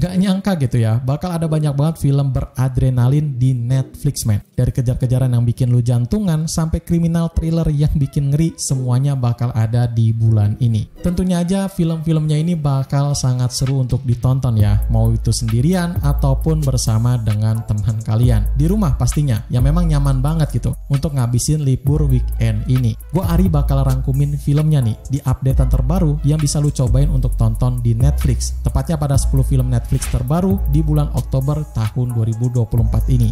Gak nyangka gitu ya, bakal ada banyak banget film beradrenalin di Netflix, men. Dari kejar-kejaran yang bikin lu jantungan sampai kriminal thriller yang bikin ngeri, semuanya bakal ada di bulan ini. Tentunya aja film-filmnya ini bakal sangat seru untuk ditonton ya, mau itu sendirian ataupun bersama dengan teman kalian. Di rumah pastinya, yang memang nyaman banget gitu untuk ngabisin libur weekend ini. Gue Ari bakal rangkumin filmnya nih di updatean terbaru yang bisa lu cobain untuk tonton di Netflix. Tepatnya pada 10 film Netflix terbaru di bulan Oktober tahun 2024 ini.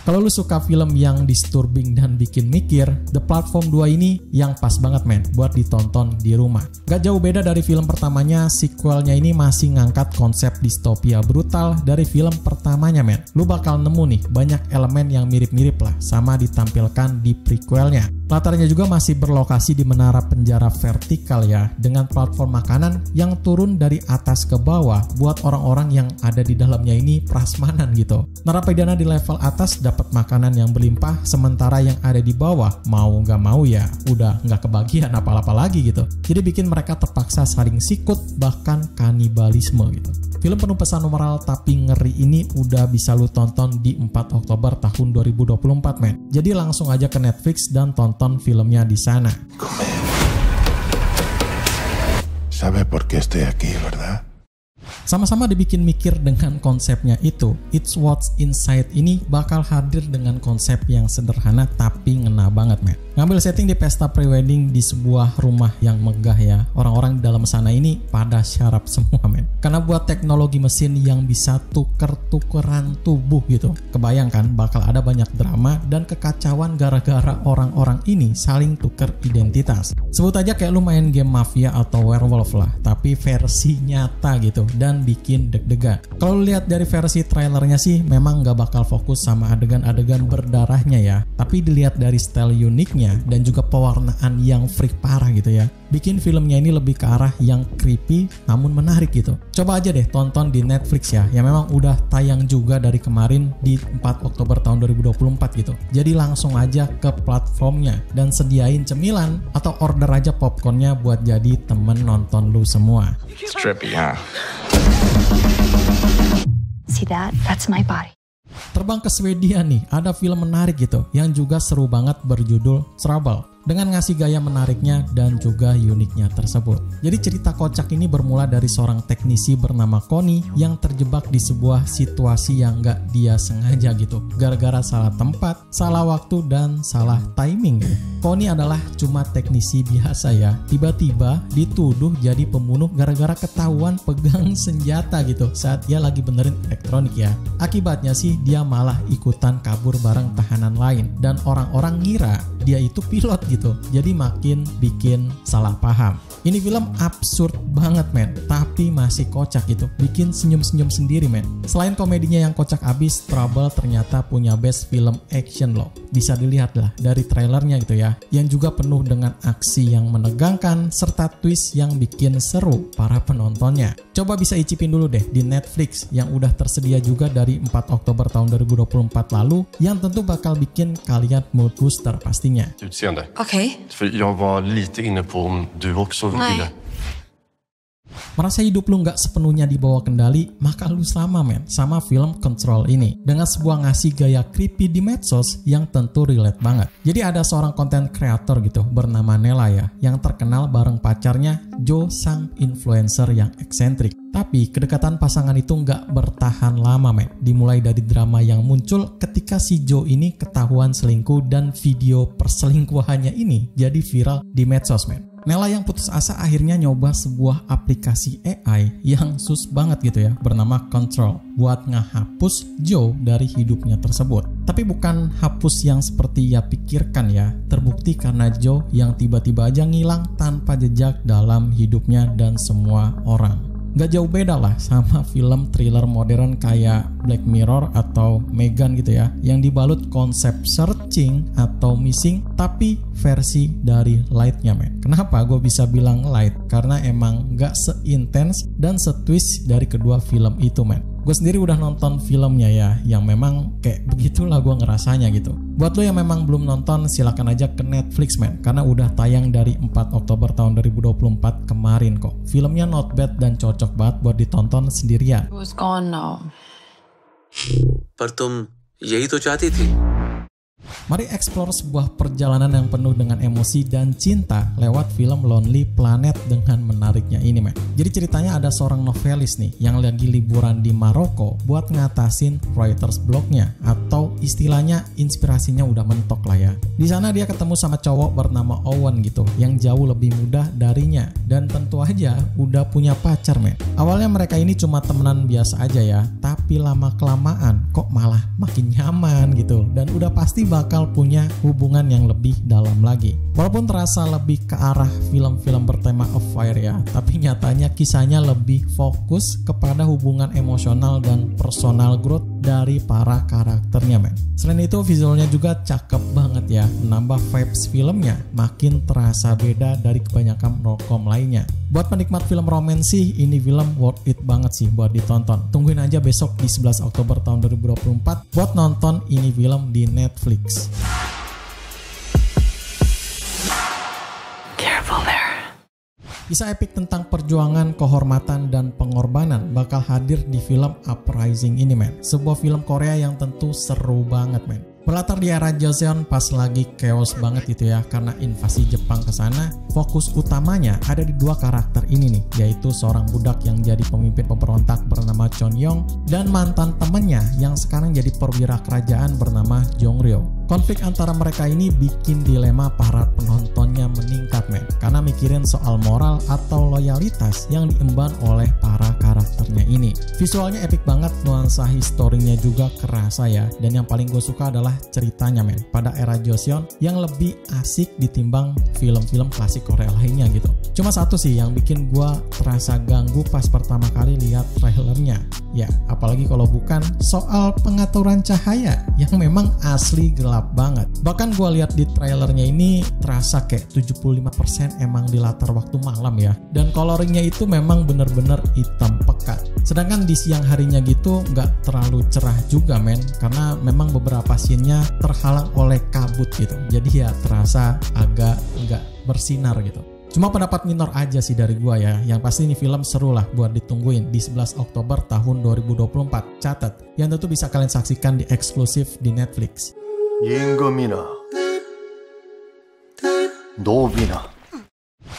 Kalau lu suka film yang disturbing dan bikin mikir, The Platform 2 ini yang pas banget, men, buat ditonton di rumah. Gak jauh beda dari film pertamanya, sequelnya ini masih ngangkat konsep distopia brutal dari film pertamanya, men. Lu bakal nemu nih banyak elemen yang mirip-mirip lah sama ditampilkan di prequelnya. Latarnya juga masih berlokasi di menara penjara vertikal ya, dengan platform makanan yang turun dari atas ke bawah buat orang-orang yang ada di dalamnya ini prasmanan gitu. Narapidana di level atas dapat makanan yang berlimpah, sementara yang ada di bawah mau nggak mau ya udah nggak kebagian apa-apa lagi gitu. Jadi bikin mereka terpaksa saling sikut, bahkan kanibalisme gitu. Film penuh pesan moral tapi ngeri ini udah bisa lu tonton di 4 Oktober tahun 2024, men. Jadi langsung aja ke Netflix dan tonton filmnya di sana. Sabe por qué estoy aquí, ¿verdad? Sama-sama dibikin mikir dengan konsepnya itu. It's What's Inside ini bakal hadir dengan konsep yang sederhana tapi ngena banget, men. Ngambil setting di pesta prewedding di sebuah rumah yang megah ya. Orang-orang di dalam sana ini pada syaraf semua, men. Karena buat teknologi mesin yang bisa tuker-tukeran tubuh gitu. Kebayangkan bakal ada banyak drama dan kekacauan gara-gara orang-orang ini saling tuker identitas. Sebut aja kayak lu main game Mafia atau Werewolf lah, tapi versi nyata gitu dan bikin deg-degan. Kalau lihat dari versi trailernya sih memang gak bakal fokus sama adegan-adegan berdarahnya ya, tapi dilihat dari style uniknya dan juga pewarnaan yang freak parah gitu ya, bikin filmnya ini lebih ke arah yang creepy namun menarik gitu. Coba aja deh tonton di Netflix ya, yang memang udah tayang juga dari kemarin di 4 Oktober tahun 2024 gitu. Jadi langsung aja ke platformnya dan sediain cemilan atau order aja popcornnya buat jadi temen nonton lu semua. It's trippy, huh? See that? That's my body. Terbang ke Swedia nih, ada film menarik gitu yang juga seru banget berjudul Trouble, dengan ngasih gaya menariknya dan juga uniknya tersebut. Jadi cerita kocak ini bermula dari seorang teknisi bernama Connie yang terjebak di sebuah situasi yang gak dia sengaja gitu, gara-gara salah tempat, salah waktu, dan salah timing gitu. Connie adalah cuma teknisi biasa ya, tiba-tiba dituduh jadi pembunuh gara-gara ketahuan pegang senjata gitu saat dia lagi benerin elektronik ya. Akibatnya sih dia malah ikutan kabur bareng tahanan lain dan orang-orang ngira dia itu pilot gitu. Jadi makin bikin salah paham. Ini film absurd banget, men, tapi masih kocak gitu, bikin senyum-senyum sendiri, men. Selain komedinya yang kocak abis, Trouble ternyata punya best film action loh. Bisa dilihat lah dari trailernya gitu ya, yang juga penuh dengan aksi yang menegangkan serta twist yang bikin seru para penontonnya. Coba bisa icipin dulu deh di Netflix yang udah tersedia juga dari 4 Oktober tahun 2024 lalu, yang tentu bakal bikin kalian mood booster pastinya. Utseende. Okay. För jag var lite inne på om du också ville. Merasa hidup lu nggak sepenuhnya di bawah kendali, maka lu sama, men, sama film Control ini. Dengan sebuah ngasih gaya creepy di medsos yang tentu relate banget. Jadi ada seorang content creator gitu bernama Nela ya, yang terkenal bareng pacarnya Joe, sang influencer yang eksentrik. Tapi kedekatan pasangan itu nggak bertahan lama, men. Dimulai dari drama yang muncul ketika si Joe ini ketahuan selingkuh dan video perselingkuhannya ini jadi viral di medsos, men. Nela yang putus asa akhirnya nyoba sebuah aplikasi AI yang sus banget gitu ya, bernama Control, buat ngehapus Joe dari hidupnya tersebut. Tapi bukan hapus yang seperti ya pikirkan ya, terbukti karena Joe yang tiba-tiba aja ngilang tanpa jejak dalam hidupnya dan semua orang. Gak jauh beda lah sama film thriller modern kayak Black Mirror atau Megan gitu ya, yang dibalut konsep searching atau missing tapi versi dari lightnya, men. Kenapa gue bisa bilang light? Karena emang gak seintens dan setwist dari kedua film itu, men. Gue sendiri udah nonton filmnya ya, yang memang kayak begitulah gue ngerasanya gitu. Buat lo yang memang belum nonton, silakan aja ke Netflix men, karena udah tayang dari 4 Oktober tahun 2024 kemarin kok. Filmnya not bad dan cocok banget buat ditonton sendirian. Who's gone now? पर तुम यही तो चाहती थी. Mari explore sebuah perjalanan yang penuh dengan emosi dan cinta lewat film Lonely Planet dengan menariknya ini men. Jadi ceritanya ada seorang novelis nih yang lagi liburan di Maroko buat ngatasin writer's blocknya, atau istilahnya inspirasinya udah mentok lah ya. Di sana dia ketemu sama cowok bernama Owen gitu yang jauh lebih muda darinya dan tentu aja udah punya pacar men. Awalnya mereka ini cuma temenan biasa aja ya, tapi lama kelamaan kok malah makin nyaman gitu dan udah pasti bakal punya hubungan yang lebih dalam lagi. Walaupun terasa lebih ke arah film-film bertema affair ya, tapi nyatanya kisahnya lebih fokus kepada hubungan emosional dan personal growth dari para karakternya men. Selain itu visualnya juga cakep banget ya, menambah vibes filmnya makin terasa beda dari kebanyakan rom-com lainnya. Buat penikmat film romansi, ini film worth it banget sih buat ditonton. Tungguin aja besok di 11 Oktober tahun 2024 buat nonton ini film di Netflix. Careful there. Kisah epik tentang perjuangan, kehormatan, dan pengorbanan bakal hadir di film Uprising ini men. Sebuah film Korea yang tentu seru banget men. Berlatar di era Joseon pas lagi chaos banget gitu ya, karena invasi Jepang ke sana. Fokus utamanya ada di dua karakter ini nih, yaitu seorang budak yang jadi pemimpin pemberontak bernama Chon Yong dan mantan temennya yang sekarang jadi perwira kerajaan bernama Jong Ryo. Konflik antara mereka ini bikin dilema para penontonnya meningkat men, karena mikirin soal moral atau loyalitas yang diemban oleh para karakternya ini. Visualnya epic banget, nuansa historinya juga kerasa ya, dan yang paling gue suka adalah ceritanya men, pada era Joseon yang lebih asik ditimbang film-film klasik Korea lainnya gitu. Cuma satu sih yang bikin gue terasa ganggu pas pertama kali lihat trailernya ya, apalagi kalau bukan soal pengaturan cahaya yang memang asli gelap banget. Bahkan gue lihat di trailernya ini terasa kayak 75% emang di latar waktu malam ya, dan coloringnya itu memang bener-bener hitam pekat. Sedangkan di siang harinya gitu nggak terlalu cerah juga men, karena memang beberapa scene-nya terhalang oleh kabut gitu, jadi ya terasa agak nggak bersinar gitu. Cuma pendapat minor aja sih dari gua ya. Yang pasti ini film seru lah buat ditungguin di 11 Oktober tahun 2024. Catat, yang tentu bisa kalian saksikan di eksklusif di Netflix. Yingomina. Dobina.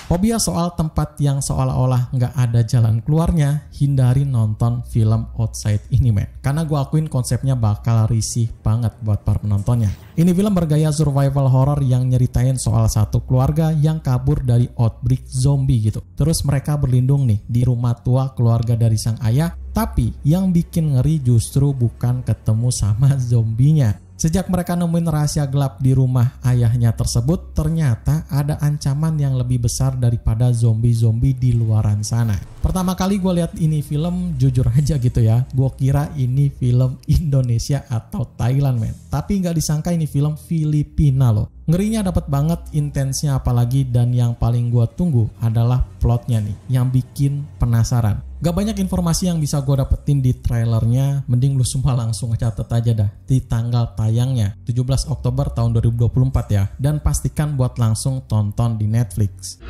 Fobia soal tempat yang seolah-olah nggak ada jalan keluarnya, hindari nonton film Outside ini men. Karena gue akuin konsepnya bakal risih banget buat para penontonnya. Ini film bergaya survival horror yang nyeritain soal satu keluarga yang kabur dari outbreak zombie gitu. Terus mereka berlindung nih di rumah tua keluarga dari sang ayah. Tapi yang bikin ngeri justru bukan ketemu sama zombinya. Sejak mereka nemuin rahasia gelap di rumah ayahnya tersebut, ternyata ada ancaman yang lebih besar daripada zombie-zombie di luaran sana. Pertama kali gue lihat ini film, jujur aja gitu ya, gue kira ini film Indonesia atau Thailand men. Tapi nggak disangka ini film Filipina loh. Ngerinya dapat banget, intensnya apalagi, dan yang paling gue tunggu adalah plotnya nih, yang bikin penasaran. Gak banyak informasi yang bisa gue dapetin di trailernya, mending lu semua langsung catat aja dah di tanggal tayangnya 17 Oktober tahun 2024 ya, dan pastikan buat langsung tonton di Netflix.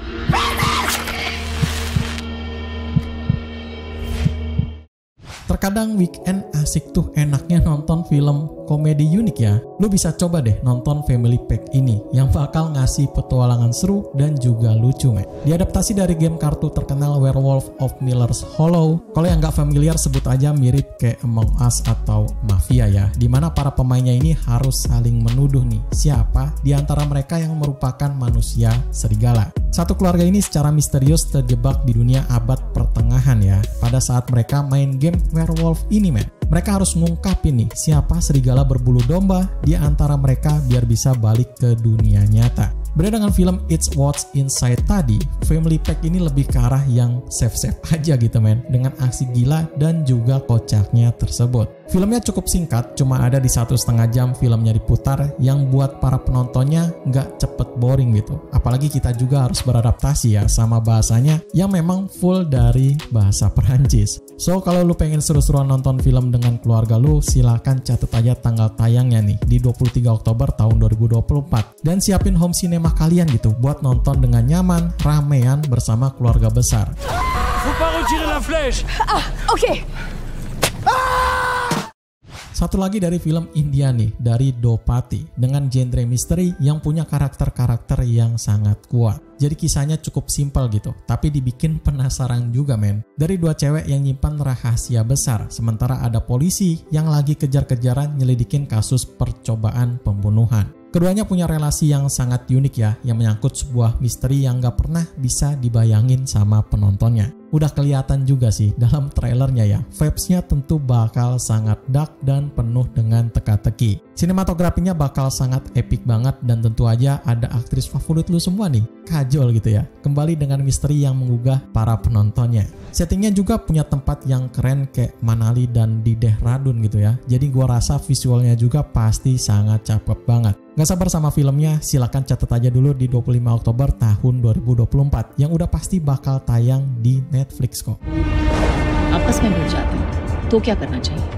Terkadang weekend asik tuh enaknya nonton film komedi unik ya. Lu bisa coba deh nonton Family Pack ini yang bakal ngasih petualangan seru dan juga lucu men. Diadaptasi dari game kartu terkenal Werewolf of Miller's Hollow. Kalau yang gak familiar sebut aja mirip kayak Among Us atau Mafia ya, dimana para pemainnya ini harus saling menuduh nih siapa di antara mereka yang merupakan manusia serigala. Satu keluarga ini secara misterius terjebak di dunia abad pertengahan ya, pada saat mereka main game Werewolf ini men. Mereka harus ngungkapin nih siapa serigala berbulu domba di antara mereka biar bisa balik ke dunia nyata. Beda dengan film It's What's Inside tadi, Family Pack ini lebih ke arah yang safe-safe aja gitu men, dengan aksi gila dan juga kocaknya tersebut. Filmnya cukup singkat, cuma ada di 1,5 jam filmnya diputar, yang buat para penontonnya nggak cepet boring gitu. Apalagi kita juga harus beradaptasi ya sama bahasanya yang memang full dari bahasa Perancis. So kalau lu pengen seru-seruan nonton film dengan keluarga lu, silakan catat aja tanggal tayangnya nih di 23 Oktober tahun 2024. Dan siapin home cinema kalian gitu buat nonton dengan nyaman, ramean bersama keluarga besar. Faut pas retirer la flèche. Okay. Satu lagi dari film India nih, dari Dopati, dengan genre misteri yang punya karakter-karakter yang sangat kuat. Jadi kisahnya cukup simpel gitu, tapi dibikin penasaran juga men. Dari dua cewek yang nyimpan rahasia besar, sementara ada polisi yang lagi kejar-kejaran nyelidikin kasus percobaan pembunuhan. Keduanya punya relasi yang sangat unik ya, yang menyangkut sebuah misteri yang gak pernah bisa dibayangin sama penontonnya. Udah kelihatan juga sih dalam trailernya ya, vibes-nya tentu bakal sangat dark dan penuh dengan teka-teki. Sinematografinya bakal sangat epic banget dan tentu aja ada aktris favorit lu semua nih, Kajol gitu ya. Kembali dengan misteri yang menggugah para penontonnya. Settingnya juga punya tempat yang keren kayak Manali dan di Dehradun gitu ya. Jadi gua rasa visualnya juga pasti sangat cakep banget. Gak sabar sama filmnya, silakan catat aja dulu di 25 Oktober tahun 2024 yang udah pasti bakal tayang di Netflix kok. आपस में मिल जाते हैं तो क्या करना चाहिए?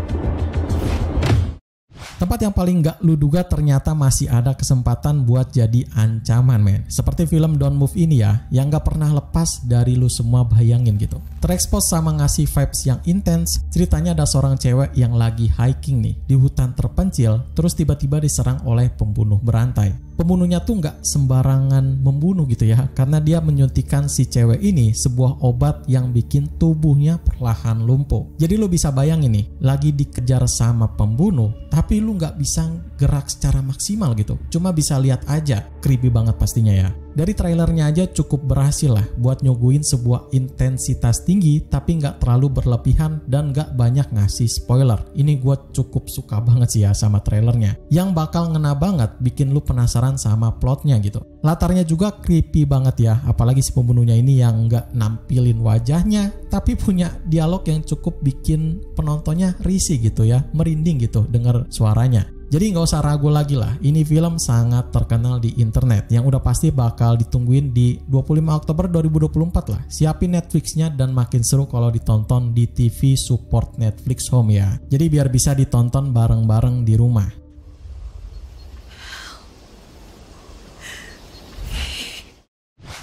Tempat yang paling gak lu duga ternyata masih ada kesempatan buat jadi ancaman men. Seperti film Don't Move ini ya, yang gak pernah lepas dari lu semua bayangin gitu. Terekspos sama ngasih vibes yang intens. Ceritanya ada seorang cewek yang lagi hiking nih di hutan terpencil, terus tiba-tiba diserang oleh pembunuh berantai. Pembunuhnya tuh gak sembarangan membunuh gitu ya, karena dia menyuntikkan si cewek ini sebuah obat yang bikin tubuhnya perlahan lumpuh. Jadi lu bisa bayangin nih, lagi dikejar sama pembunuh, tapi lu gak bisa gerak secara maksimal gitu. Cuma bisa lihat aja, creepy banget pastinya ya. Dari trailernya aja cukup berhasil lah buat nyuguhin sebuah intensitas tinggi tapi nggak terlalu berlebihan dan nggak banyak ngasih spoiler. Ini gue cukup suka banget sih ya sama trailernya. Yang bakal ngena banget, bikin lu penasaran sama plotnya gitu. Latarnya juga creepy banget ya, apalagi si pembunuhnya ini yang nggak nampilin wajahnya tapi punya dialog yang cukup bikin penontonnya risih gitu ya, merinding gitu denger suaranya. Jadi nggak usah ragu lagi lah, ini film sangat terkenal di internet yang udah pasti bakal ditungguin di 25 Oktober 2024 lah. Siapin Netflix-nya dan makin seru kalau ditonton di TV support Netflix Home ya. Jadi biar bisa ditonton bareng-bareng di rumah.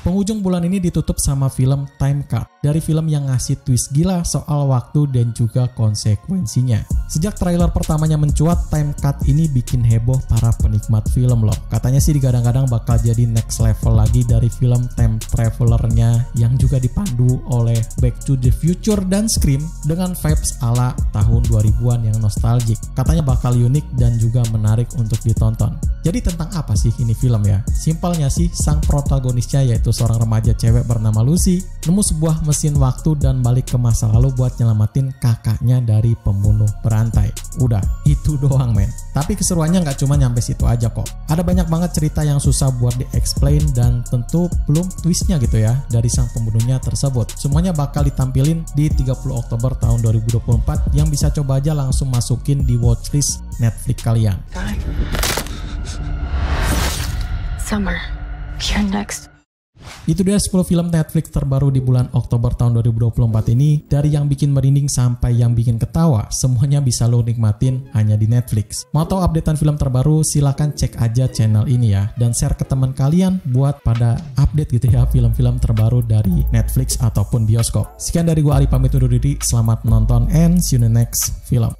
Penghujung bulan ini ditutup sama film Time Card, dari film yang ngasih twist gila soal waktu dan juga konsekuensinya. Sejak trailer pertamanya mencuat, Time Card ini bikin heboh para penikmat film loh. Katanya sih digadang-gadang bakal jadi next level lagi dari film Time Traveler-nya yang juga dipandu oleh Back to the Future dan Scream dengan vibes ala tahun 2000-an yang nostalgic. Katanya bakal unik dan juga menarik untuk ditonton. Jadi tentang apa sih ini film ya? Simpelnya sih, sang protagonisnya yaitu seorang remaja cewek bernama Lucy nemu sebuah mesin waktu dan balik ke masa lalu buat nyelamatin kakaknya dari pembunuh berantai. Udah, itu doang men. Tapi keseruannya nggak cuma nyampe situ aja kok. Ada banyak banget cerita yang susah buat di-explain dan tentu belum twistnya gitu ya dari sang pembunuhnya tersebut. Semuanya bakal ditampilin di 30 Oktober tahun 2024 yang bisa coba aja langsung masukin di watchlist Netflix kalian. Summer, you're next. Itu dia 10 film Netflix terbaru di bulan Oktober tahun 2024 ini. Dari yang bikin merinding sampai yang bikin ketawa, semuanya bisa lo nikmatin hanya di Netflix. Mau tahu updatean film terbaru? Silahkan cek aja channel ini ya, dan share ke teman kalian buat pada update gitu ya film-film terbaru dari Netflix ataupun bioskop. Sekian dari gua Ari, pamit undur diri. Selamat menonton and see you in the next film.